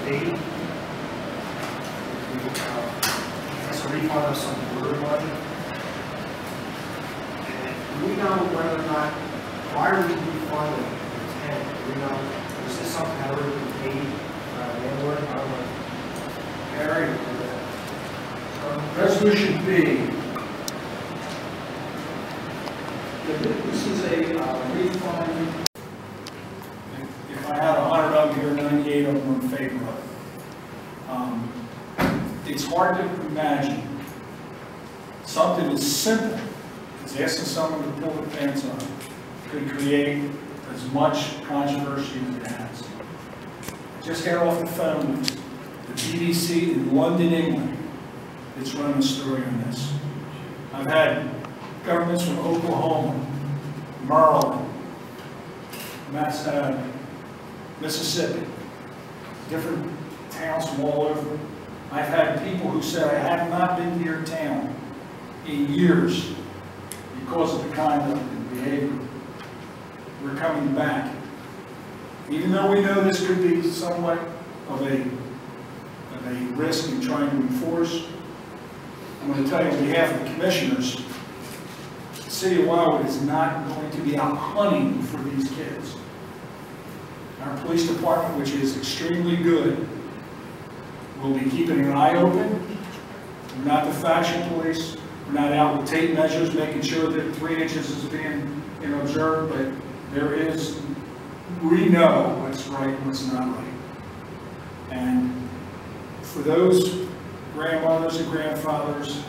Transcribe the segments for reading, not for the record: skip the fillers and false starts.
paid. It's a refund of some border money. And do we know whether or not, why are we refunding the tenant? Do we know, is this something that already been paid by the landlord? I don't know. Harry? Resolution B. This is a refund. If I had 100 of them here, 98 of them are in favor of it. It's hard to imagine something as simple as asking someone to pull their pants on could create as much controversy as it has. Just got off the phone with the BBC in London, England. It's running a story on this. I've had governments from Oklahoma, Maryland, Mississippi, different towns from all over. I've had people who said, I have not been to your town in years because of the conduct and behavior. We're coming back. Even though we know this could be somewhat of a risk in trying to enforce, I'm going to tell you on behalf of the commissioners, the city of Wildwood is not going to be out hunting for these kids. Our police department, which is extremely good, will be keeping an eye open. We're not the faction police. We're not out with tape measures, making sure that 3 inches is being observed, but we know what's right and what's not right. And for those grandmothers and grandfathers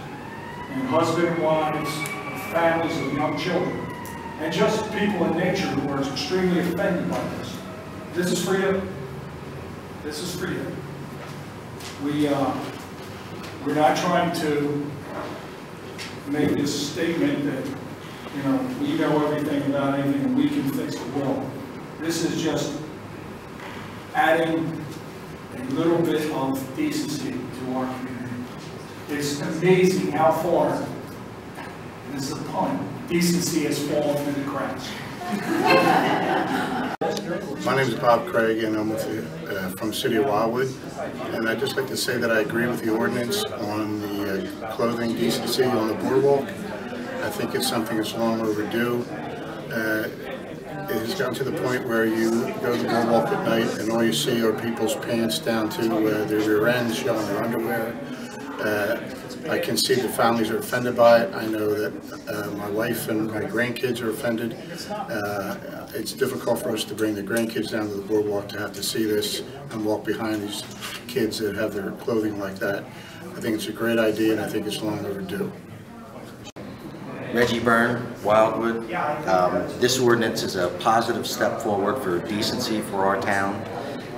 and husband and wives, and families of young children, and just people in nature who are extremely offended by this. This is for you. This is for you. We're not trying to make this statement that, we know everything about anything and we can fix the world. This is just adding a little bit of decency to our community. It's amazing how far, this is a pun, decency has fallen through the cracks. My name is Bob Craig, and I'm with from the City of Wildwood. And I'd just like to say that I agree with the ordinance on the clothing decency on the boardwalk. I think it's something that's long overdue. It has gotten to the point where you go to the boardwalk at night and all you see are people's pants down to their rear ends, showing their underwear. I can see the families are offended by it. I know that my wife and my grandkids are offended. It's difficult for us to bring the grandkids down to the boardwalk to have to see this and walk behind these kids that have their clothing like that. I think it's a great idea, and I think it's long overdue. Reggie Byrne, Wildwood. This ordinance is a positive step forward for decency for our town,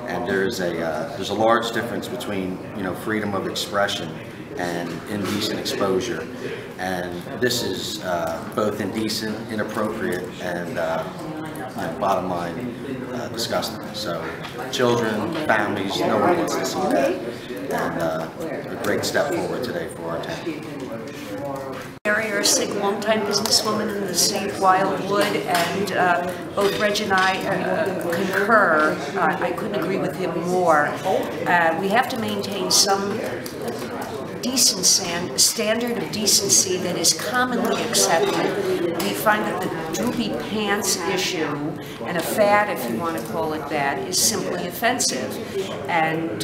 and there's a large difference between freedom of expression and indecent exposure, and this is both indecent, inappropriate, and bottom line, disgusting. So children, families, no one wants to see that, and a great step forward today for our town. Longtime businesswoman in the city of Wildwood, and both Reg and I concur. I couldn't agree with him more. We have to maintain some standard of decency that is commonly accepted. We find that the droopy pants issue, and a fad, if you want to call it that, is simply offensive. And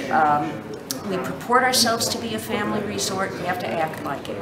we purport ourselves to be a family resort. We have to act like it.